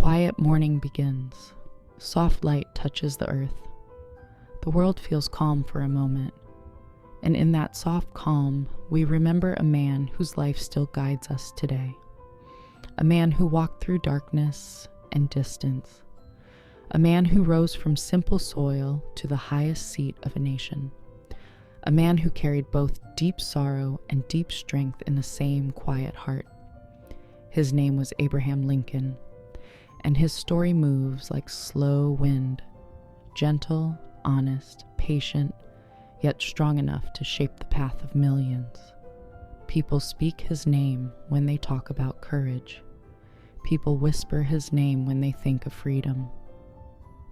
quiet morning begins. Soft light touches the earth. The world feels calm for a moment, and in that soft calm, we remember a man whose life still guides us today. A man who walked through darkness and distance. A man who rose from simple soil to the highest seat of a nation. A man who carried both deep sorrow and deep strength in the same quiet heart. His name was Abraham Lincoln, and his story moves like slow wind, gentle, honest, patient, yet strong enough to shape the path of millions. People speak his name when they talk about courage. People whisper his name when they think of freedom.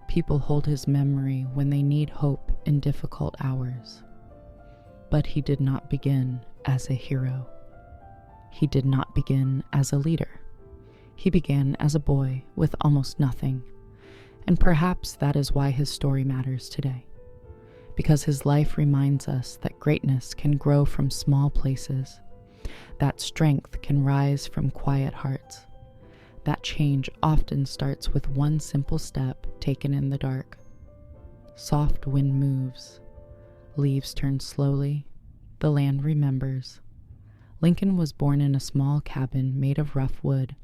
People hold his memory when they need hope in difficult hours. But he did not begin as a hero. He did not begin as a leader. He began as a boy with almost nothing, and perhaps that is why his story matters today. Because his life reminds us that greatness can grow from small places, that strength can rise from quiet hearts, that change often starts with one simple step taken in the dark. Soft wind moves. Leaves turn slowly. The land remembers. Lincoln was born in a small cabin made of rough wood.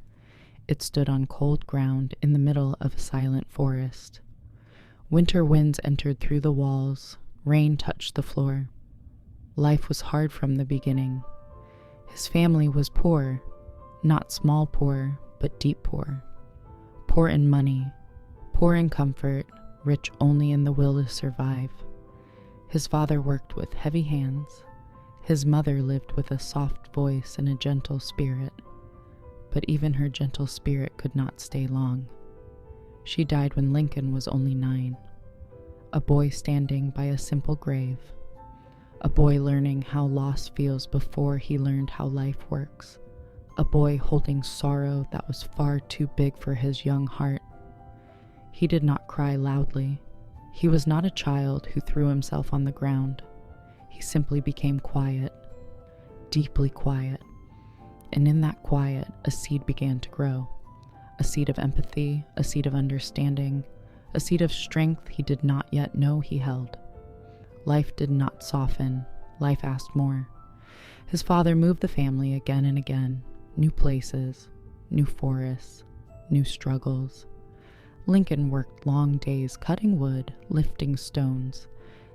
It stood on cold ground in the middle of a silent forest. Winter winds entered through the walls. Rain touched the floor. Life was hard from the beginning. His family was poor, not small poor, but deep poor. Poor in money, poor in comfort, rich only in the will to survive. His father worked with heavy hands. His mother lived with a soft voice and a gentle spirit. But even her gentle spirit could not stay long. She died when Lincoln was only 9. A boy standing by a simple grave. A boy learning how loss feels before he learned how life works. A boy holding sorrow that was far too big for his young heart. He did not cry loudly. He was not a child who threw himself on the ground. He simply became quiet, deeply quiet. And in that quiet, a seed began to grow. A seed of empathy, a seed of understanding, a seed of strength he did not yet know he held. Life did not soften. Life asked more. His father moved the family again and again. New places, new forests, new struggles. Lincoln worked long days cutting wood, lifting stones,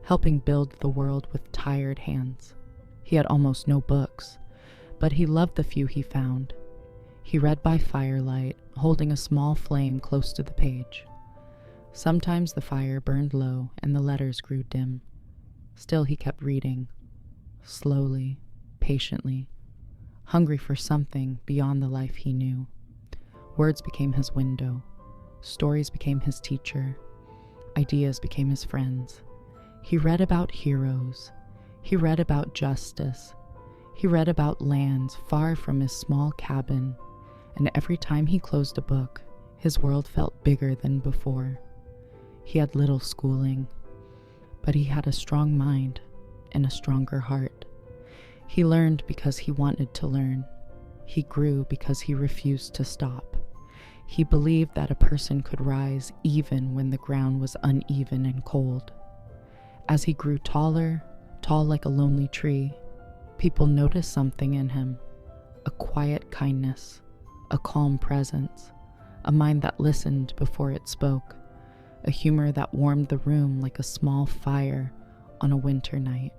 helping build the world with tired hands. He had almost no books, but he loved the few he found. He read by firelight, holding a small flame close to the page. Sometimes the fire burned low and the letters grew dim. Still he kept reading, slowly, patiently, hungry for something beyond the life he knew. Words became his window. Stories became his teacher. Ideas became his friends. He read about heroes. He read about justice. He read about lands far from his small cabin, and every time he closed a book, his world felt bigger than before. He had little schooling, but he had a strong mind and a stronger heart. He learned because he wanted to learn. He grew because he refused to stop. He believed that a person could rise even when the ground was uneven and cold. As he grew taller, tall like a lonely tree, people noticed something in him, a quiet kindness, a calm presence, a mind that listened before it spoke, a humor that warmed the room like a small fire on a winter night.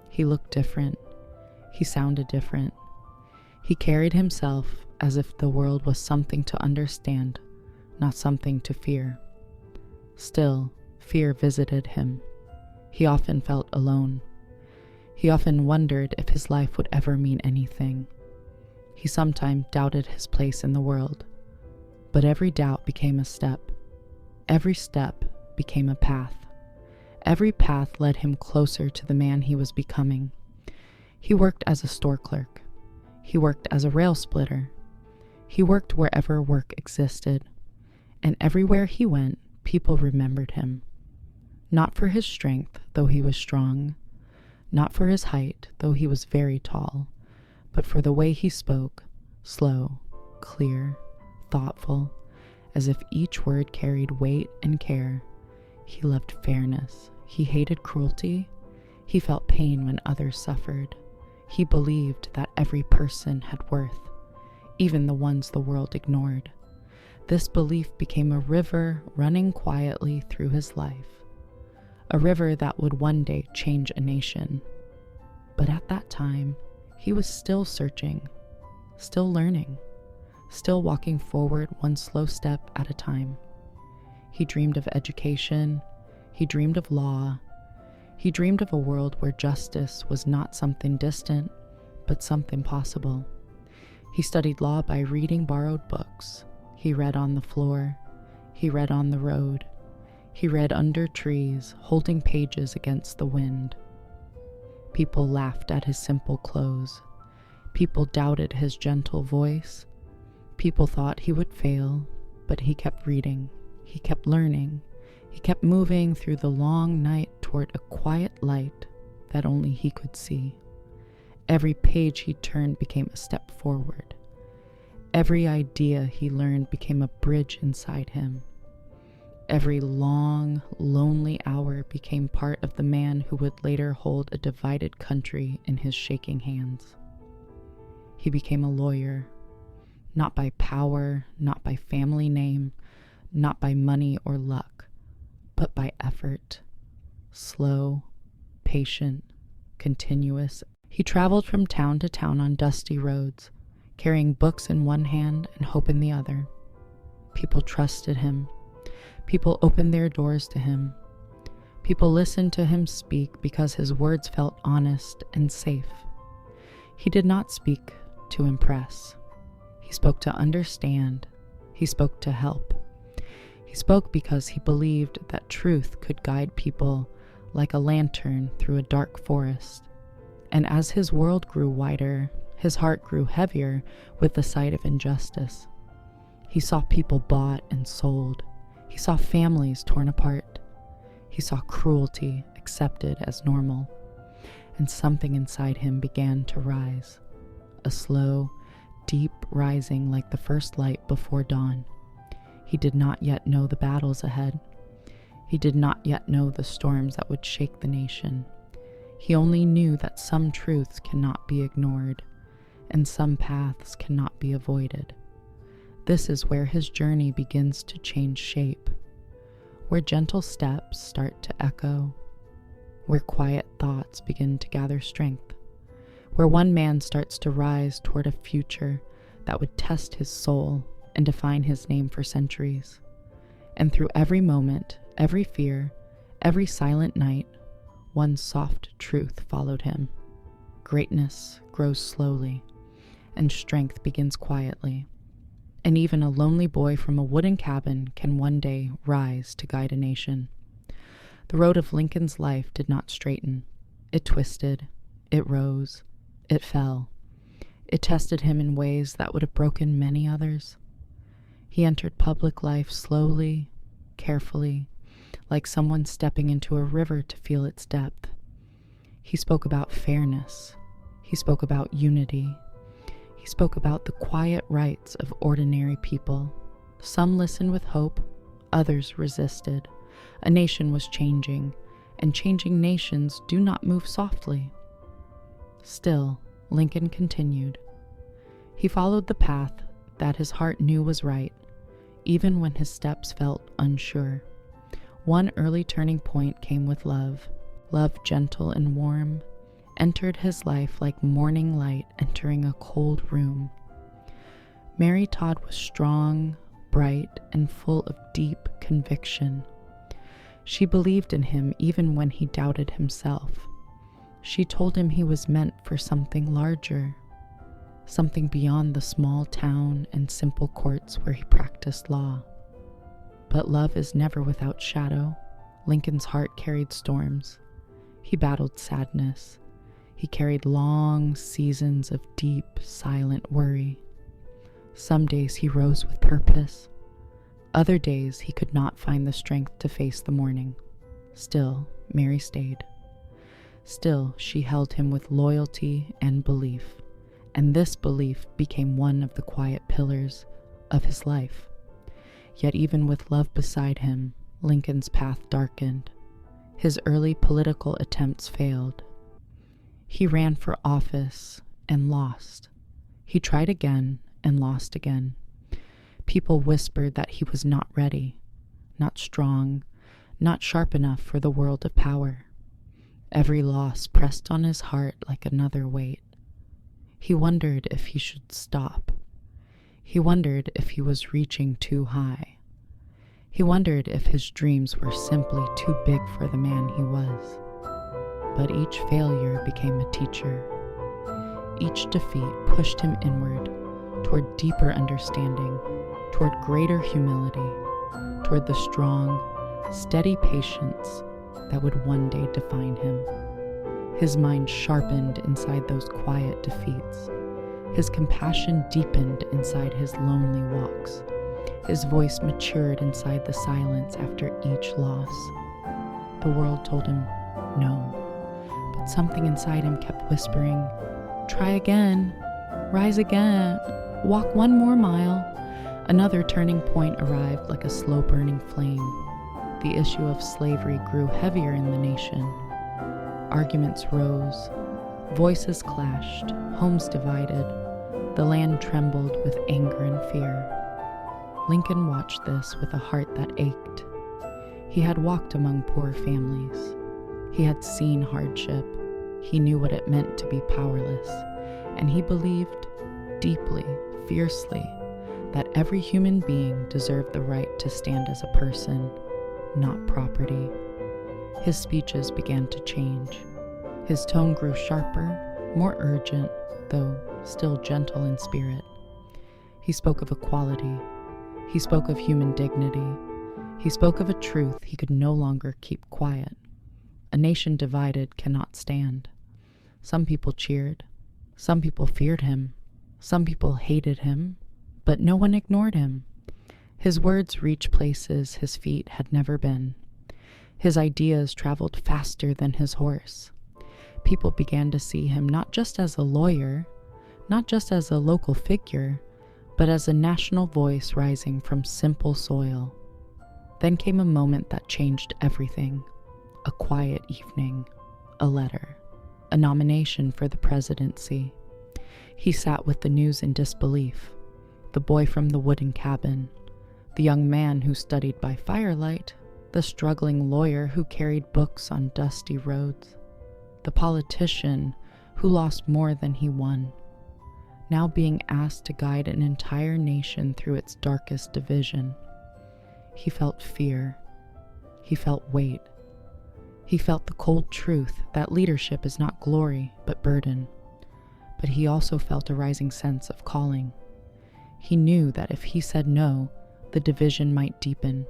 He looked different. He sounded different. He carried himself as if the world was something to understand, not something to fear. Still, fear visited him. He often felt alone. He often wondered if his life would ever mean anything. He sometimes doubted his place in the world. But every doubt became a step. Every step became a path. Every path led him closer to the man he was becoming. He worked as a store clerk. He worked as a rail splitter. He worked wherever work existed. And everywhere he went, people remembered him. Not for his strength, though he was strong. Not for his height, though he was very tall. But for the way he spoke, slow, clear, thoughtful, as if each word carried weight and care. He loved fairness. He hated cruelty. He felt pain when others suffered. He believed that every person had worth, even the ones the world ignored. This belief became a river running quietly through his life, a river that would one day change a nation. But at that time, he was still searching, still learning, still walking forward one slow step at a time. He dreamed of education. He dreamed of law. He dreamed of a world where justice was not something distant, but something possible. He studied law by reading borrowed books. He read on the floor. He read on the road. He read under trees, holding pages against the wind. People laughed at his simple clothes. People doubted his gentle voice. People thought he would fail, but he kept reading. He kept learning. He kept moving through the long night toward a quiet light that only he could see. Every page he turned became a step forward. Every idea he learned became a bridge inside him. Every long, lonely hour became part of the man who would later hold a divided country in his shaking hands. He became a lawyer, not by power, not by family name, not by money or luck, but by effort. Slow, patient, continuous. He traveled from town to town on dusty roads, carrying books in one hand and hope in the other. People trusted him. People opened their doors to him. People listened to him speak because his words felt honest and safe. He did not speak to impress. He spoke to understand. He spoke to help. He spoke because he believed that truth could guide people like a lantern through a dark forest. And as his world grew wider, his heart grew heavier with the sight of injustice. He saw people bought and sold. He saw families torn apart. He saw cruelty accepted as normal. And something inside him began to rise, a slow, deep rising like the first light before dawn. He did not yet know the battles ahead. He did not yet know the storms that would shake the nation. He only knew that some truths cannot be ignored, and some paths cannot be avoided. This is where his journey begins to change shape, where gentle steps start to echo, where quiet thoughts begin to gather strength, where one man starts to rise toward a future that would test his soul and define his name for centuries. And through every moment, every fear, every silent night, one soft truth followed him. Greatness grows slowly, and strength begins quietly. And even a lonely boy from a wooden cabin can one day rise to guide a nation. The road of Lincoln's life did not straighten. It twisted, it rose, it fell. It tested him in ways that would have broken many others. He entered public life slowly, carefully, like someone stepping into a river to feel its depth. He spoke about fairness. He spoke about unity. He spoke about the quiet rights of ordinary people. Some listened with hope, others resisted. A nation was changing, and changing nations do not move softly. Still, Lincoln continued. He followed the path that his heart knew was right, even when his steps felt unsure. One early turning point came with love. Love, gentle and warm, entered his life like morning light entering a cold room. Mary Todd was strong, bright, and full of deep conviction. She believed in him even when he doubted himself. She told him he was meant for something larger, something beyond the small town and simple courts where he practiced law. But love is never without shadow. Lincoln's heart carried storms. He battled sadness. He carried long seasons of deep, silent worry. Some days he rose with purpose. Other days he could not find the strength to face the morning. Still, Mary stayed. Still, she held him with loyalty and belief, and this belief became one of the quiet pillars of his life. Yet even with love beside him, Lincoln's path darkened. His early political attempts failed. He ran for office and lost. He tried again and lost again. People whispered that he was not ready, not strong, not sharp enough for the world of power. Every loss pressed on his heart like another weight. He wondered if he should stop. He wondered if he was reaching too high. He wondered if his dreams were simply too big for the man he was. But each failure became a teacher. Each defeat pushed him inward, toward deeper understanding, toward greater humility, toward the strong, steady patience that would one day define him. His mind sharpened inside those quiet defeats. His compassion deepened inside his lonely walks. His voice matured inside the silence after each loss. The world told him no, but something inside him kept whispering, "Try again, rise again, walk one more mile." Another turning point arrived like a slow-burning flame. The issue of slavery grew heavier in the nation. Arguments rose, voices clashed, homes divided. The land trembled with anger and fear. Lincoln watched this with a heart that ached. He had walked among poor families. He had seen hardship. He knew what it meant to be powerless, and he believed deeply, fiercely, that every human being deserved the right to stand as a person, not property. His speeches began to change. His tone grew sharper, more urgent, though still gentle in spirit. He spoke of equality. He spoke of human dignity. He spoke of a truth he could no longer keep quiet. A nation divided cannot stand. Some people cheered. Some people feared him. Some people hated him. But no one ignored him. His words reached places his feet had never been. His ideas traveled faster than his horse. People began to see him not just as a lawyer, not just as a local figure, but as a national voice rising from simple soil. Then came a moment that changed everything. A quiet evening, a letter, a nomination for the presidency. He sat with the news in disbelief. The boy from the wooden cabin, the young man who studied by firelight, the struggling lawyer who carried books on dusty roads, the politician who lost more than he won, now being asked to guide an entire nation through its darkest division. He felt fear. He felt weight. He felt the cold truth that leadership is not glory but burden. But he also felt a rising sense of calling. He knew that if he said no, the division might deepen.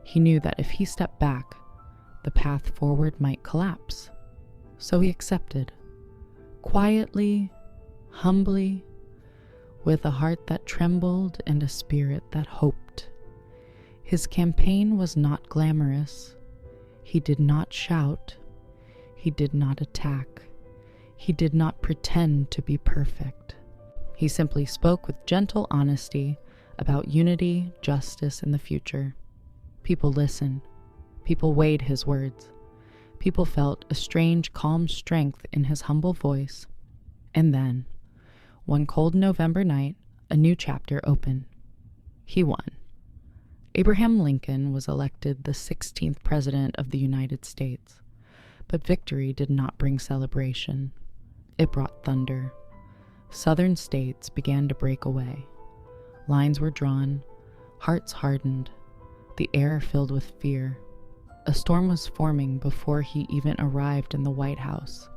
He knew that if he stepped back, the path forward might collapse. So he accepted, quietly, humbly, with a heart that trembled and a spirit that hoped. His campaign was not glamorous. He did not shout. He did not attack. He did not pretend to be perfect. He simply spoke with gentle honesty about unity, justice, and the future. People listened. People weighed his words. People felt a strange, calm strength in his humble voice. And then, one cold November night, a new chapter opened. He won. Abraham Lincoln was elected the 16th President of the United States. But victory did not bring celebration. It brought thunder. Southern states began to break away. Lines were drawn, hearts hardened, the air filled with fear. A storm was forming before he even arrived in the White House.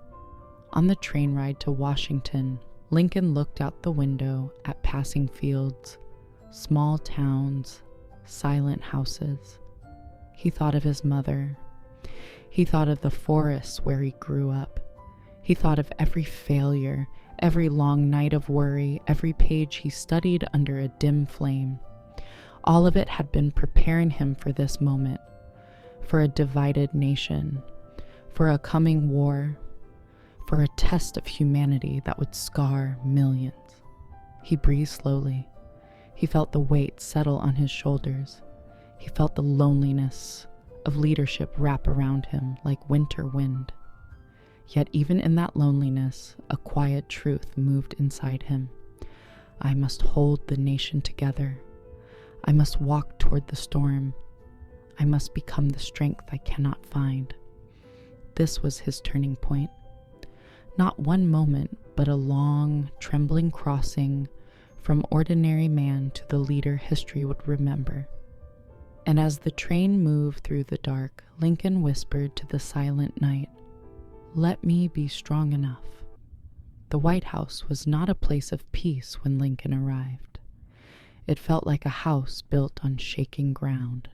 On the train ride to Washington, Lincoln looked out the window at passing fields, small towns, silent houses. He thought of his mother. He thought of the forests where he grew up. He thought of every failure, every long night of worry, every page he studied under a dim flame. All of it had been preparing him for this moment, for a divided nation, for a coming war, for a test of humanity that would scar millions. He breathed slowly. He felt the weight settle on his shoulders. He felt the loneliness of leadership wrap around him like winter wind. Yet even in that loneliness, a quiet truth moved inside him. I must hold the nation together. I must walk toward the storm. I must become the strength I cannot find. This was his turning point. Not one moment, but a long, trembling crossing from ordinary man to the leader history would remember. And as the train moved through the dark, Lincoln whispered to the silent night, "Let me be strong enough." The White House was not a place of peace when Lincoln arrived. It felt like a house built on shaking ground.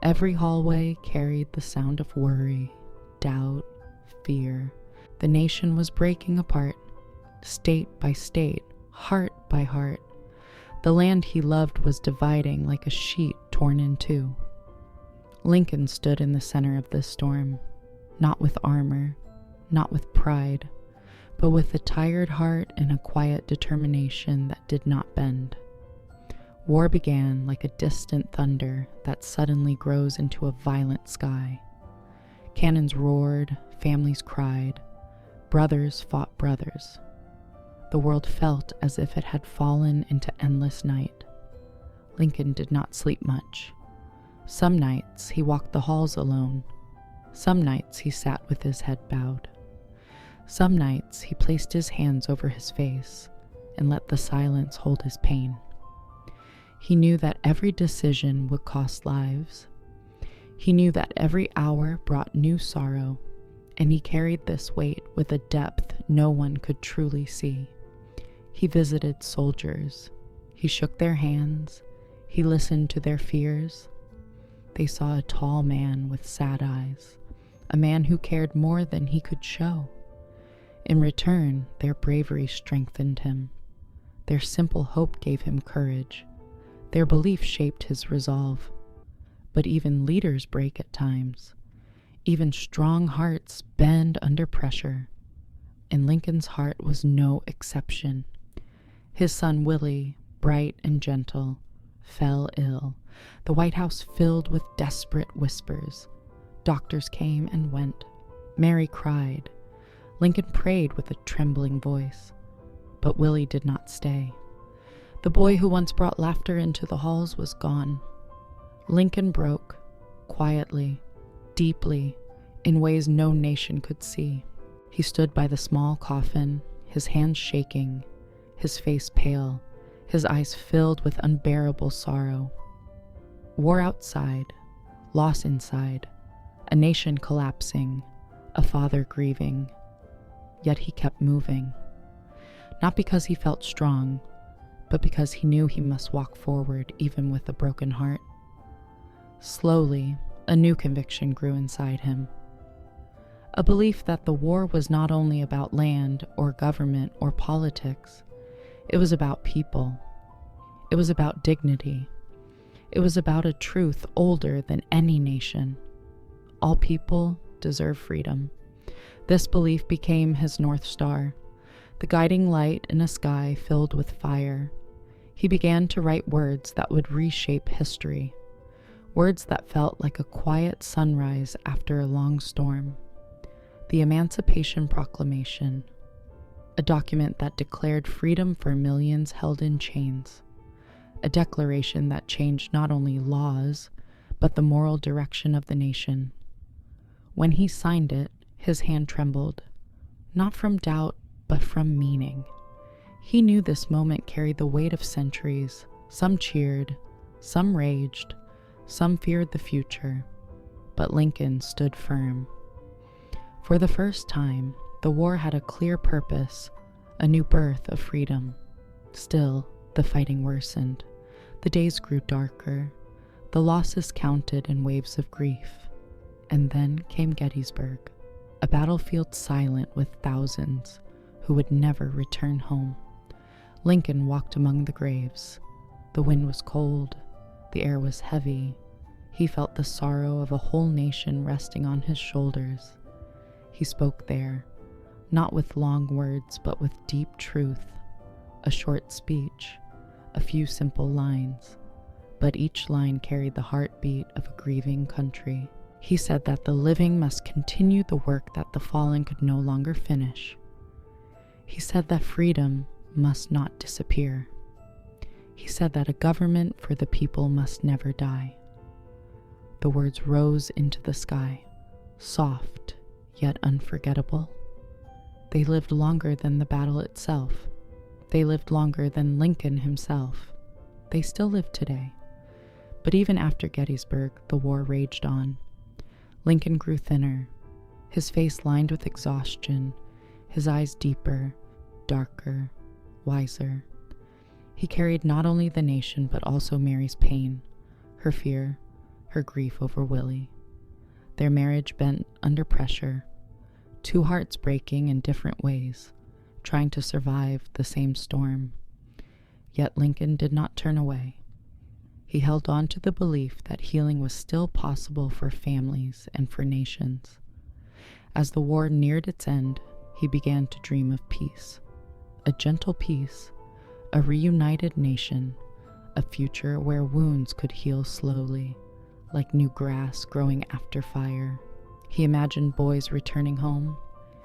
Every hallway carried the sound of worry, doubt, fear. The nation was breaking apart, state by state, heart by heart. The land he loved was dividing like a sheet torn in two. Lincoln stood in the center of this storm, not with armor, not with pride, but with a tired heart and a quiet determination that did not bend. War began like a distant thunder that suddenly grows into a violent sky. Cannons roared, families cried, brothers fought brothers. The world felt as if it had fallen into endless night. Lincoln did not sleep much. Some nights he walked the halls alone. Some nights he sat with his head bowed. Some nights he placed his hands over his face and let the silence hold his pain. He knew that every decision would cost lives. He knew that every hour brought new sorrow, and he carried this weight with a depth no one could truly see. He visited soldiers. He shook their hands. He listened to their fears. They saw a tall man with sad eyes, a man who cared more than he could show. In return, their bravery strengthened him. Their simple hope gave him courage. Their belief shaped his resolve. But even leaders break at times. Even strong hearts bend under pressure. And Lincoln's heart was no exception. His son Willie, bright and gentle, fell ill. The White House filled with desperate whispers. Doctors came and went. Mary cried. Lincoln prayed with a trembling voice. But Willie did not stay. The boy who once brought laughter into the halls was gone. Lincoln broke, quietly, deeply, in ways no nation could see. He stood by the small coffin, his hands shaking, his face pale, his eyes filled with unbearable sorrow. War outside, loss inside, a nation collapsing, a father grieving. Yet he kept moving. Not because he felt strong, but because he knew he must walk forward even with a broken heart. Slowly, a new conviction grew inside him. A belief that the war was not only about land or government or politics. It was about people. It was about dignity. It was about a truth older than any nation. All people deserve freedom. This belief became his North Star, the guiding light in a sky filled with fire. He began to write words that would reshape history, words that felt like a quiet sunrise after a long storm. The Emancipation Proclamation, a document that declared freedom for millions held in chains, a declaration that changed not only laws, but the moral direction of the nation. When he signed it, his hand trembled, not from doubt, but from meaning. He knew this moment carried the weight of centuries. Some cheered, some raged, some feared the future, but Lincoln stood firm. For the first time, the war had a clear purpose, a new birth of freedom. Still, the fighting worsened. The days grew darker. The losses counted in waves of grief. And then came Gettysburg, a battlefield silent with thousands who would never return home. Lincoln walked among the graves. The wind was cold. The air was heavy. He felt the sorrow of a whole nation resting on his shoulders. He spoke there, not with long words, but with deep truth. A short speech, a few simple lines, but each line carried the heartbeat of a grieving country. He said that the living must continue the work that the fallen could no longer finish. He said that freedom must not disappear. He said that a government for the people must never die. The words rose into the sky, soft yet unforgettable. They lived longer than the battle itself. They lived longer than Lincoln himself. They still live today. But even after Gettysburg, the war raged on. Lincoln grew thinner, his face lined with exhaustion, his eyes deeper, darker, wiser. He carried not only the nation, but also Mary's pain, her fear, her grief over Willie. Their marriage bent under pressure, two hearts breaking in different ways, trying to survive the same storm. Yet Lincoln did not turn away. He held on to the belief that healing was still possible for families and for nations. As the war neared its end, he began to dream of peace, a gentle peace, a reunited nation, a future where wounds could heal slowly, like new grass growing after fire. He imagined boys returning home.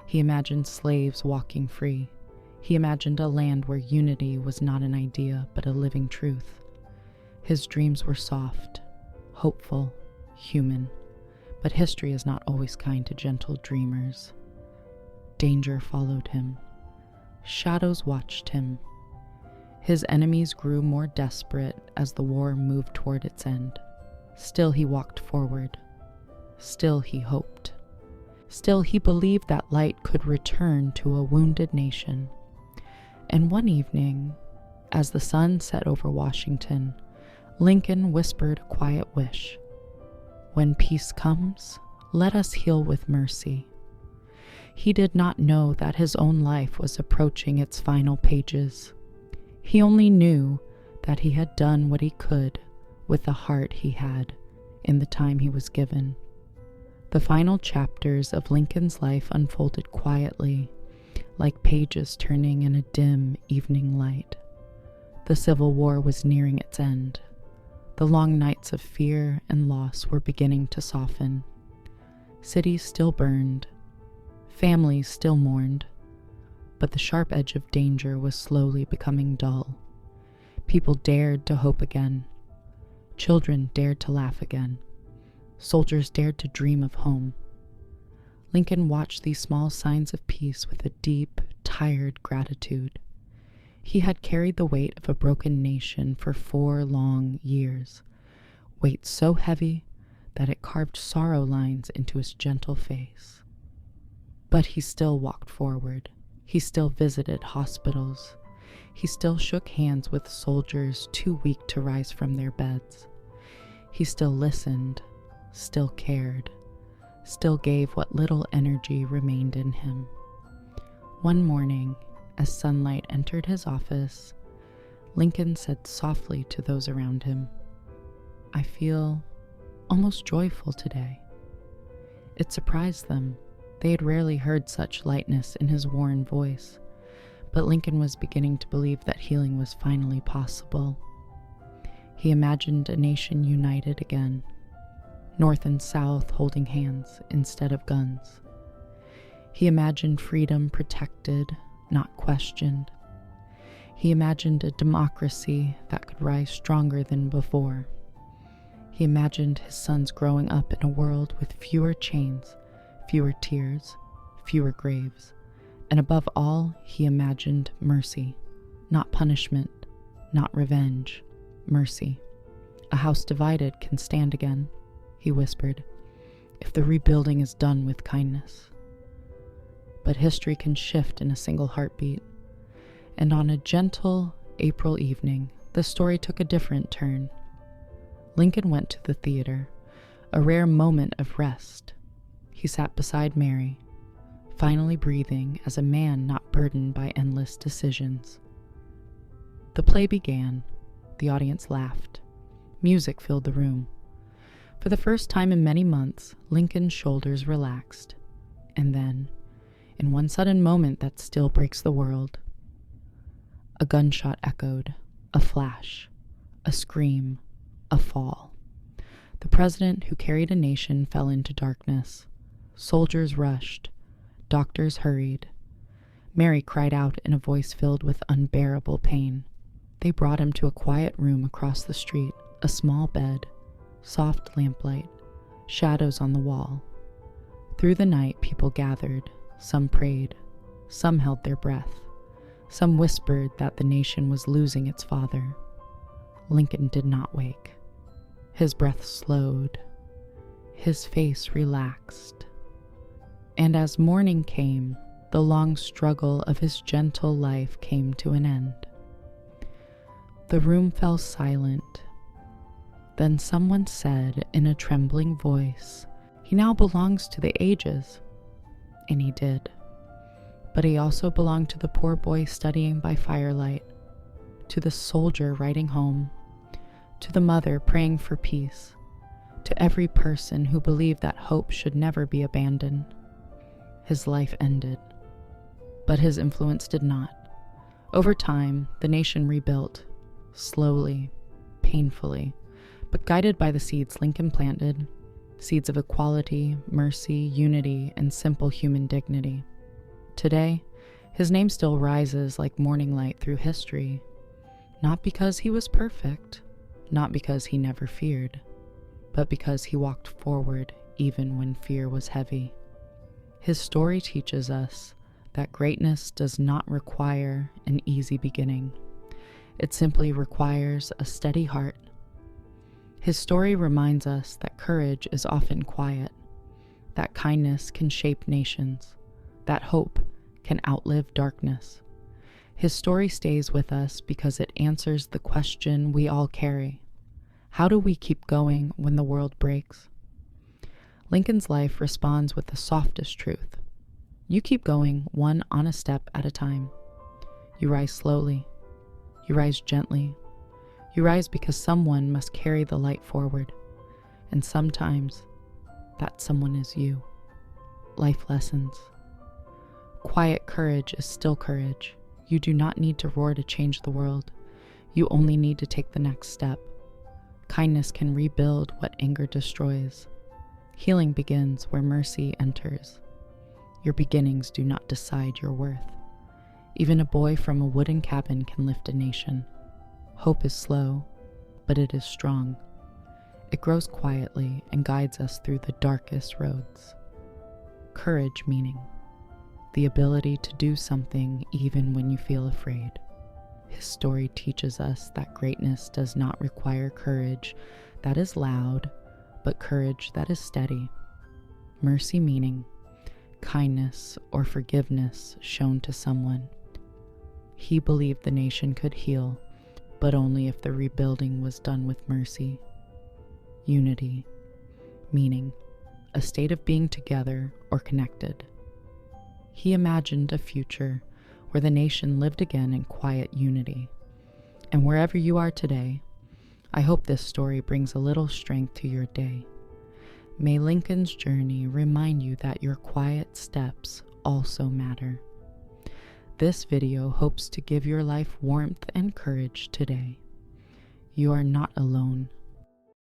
He imagined slaves walking free. He imagined a land where unity was not an idea, but a living truth. His dreams were soft, hopeful, human, but history is not always kind to gentle dreamers. Danger followed him. Shadows watched him. His enemies grew more desperate as the war moved toward its end. Still he walked forward. Still he hoped. Still he believed that light could return to a wounded nation. And one evening, as the sun set over Washington, Lincoln whispered a quiet wish. When peace comes, let us heal with mercy. He did not know that his own life was approaching its final pages. He only knew that he had done what he could with the heart he had in the time he was given. The final chapters of Lincoln's life unfolded quietly, like pages turning in a dim evening light. The Civil War was nearing its end. The long nights of fear and loss were beginning to soften. Cities still burned. Families still mourned. But the sharp edge of danger was slowly becoming dull. People dared to hope again. Children dared to laugh again. Soldiers dared to dream of home. Lincoln watched these small signs of peace with a deep, tired gratitude. He had carried the weight of a broken nation for 4 long years, weight so heavy that it carved sorrow lines into his gentle face. But he still walked forward. He still visited hospitals. He still shook hands with soldiers too weak to rise from their beds. He still listened, still cared, still gave what little energy remained in him. One morning, as sunlight entered his office, Lincoln said softly to those around him, "I feel almost joyful today." It surprised them. They had rarely heard such lightness in his worn voice, but Lincoln was beginning to believe that healing was finally possible. He imagined a nation united again, North and South holding hands instead of guns. He imagined freedom protected, not questioned. He imagined a democracy that could rise stronger than before. He imagined his sons growing up in a world with fewer chains, fewer tears, fewer graves, and above all, he imagined mercy, not punishment, not revenge, mercy. "A house divided can stand again," he whispered, "if the rebuilding is done with kindness." But history can shift in a single heartbeat, and on a gentle April evening, the story took a different turn. Lincoln went to the theater, a rare moment of rest. He sat beside Mary, finally breathing as a man not burdened by endless decisions. The play began. The audience laughed. Music filled the room. For the first time in many months, Lincoln's shoulders relaxed. And then, in one sudden moment that still breaks the world, a gunshot echoed, A flash, a scream, a fall. The president who carried a nation fell into darkness. Soldiers rushed. Doctors hurried. Mary cried out in a voice filled with unbearable pain. They brought him to a quiet room across the street, a small bed, soft lamplight, shadows on the wall. Through the night, people gathered. Some prayed. Some held their breath. Some whispered that the nation was losing its father. Lincoln did not wake. His breath slowed. His face relaxed. And as morning came, the long struggle of his gentle life came to an end. The room fell silent. Then someone said in a trembling voice, "He now belongs to the ages." And he did. But he also belonged to the poor boy studying by firelight, to the soldier riding home, to the mother praying for peace, to every person who believed that hope should never be abandoned. His life ended, but his influence did not. Over time, the nation rebuilt, slowly, painfully, but guided by the seeds Lincoln planted, seeds of equality, mercy, unity, and simple human dignity. Today, his name still rises like morning light through history, not because he was perfect, not because he never feared, but because he walked forward even when fear was heavy. His story teaches us that greatness does not require an easy beginning. It simply requires a steady heart. His story reminds us that courage is often quiet, that kindness can shape nations, that hope can outlive darkness. His story stays with us because it answers the question we all carry. How do we keep going when the world breaks? Lincoln's life responds with the softest truth. You keep going one honest step at a time. You rise slowly. You rise gently. You rise because someone must carry the light forward. And sometimes that someone is you. Life lessons. Quiet courage is still courage. You do not need to roar to change the world. You only need to take the next step. Kindness can rebuild what anger destroys. Healing begins where mercy enters. Your beginnings do not decide your worth. Even a boy from a wooden cabin can lift a nation. Hope is slow, but it is strong. It grows quietly and guides us through the darkest roads. Courage meaning the ability to do something even when you feel afraid. His story teaches us that greatness does not require courage that is loud, but courage that is steady. Mercy meaning kindness or forgiveness shown to someone. He believed the nation could heal, but only if the rebuilding was done with mercy. Unity meaning a state of being together or connected. He imagined a future where the nation lived again in quiet unity. And wherever you are today, I hope this story brings a little strength to your day. May Lincoln's journey remind you that your quiet steps also matter. This video hopes to give your life warmth and courage today. You are not alone.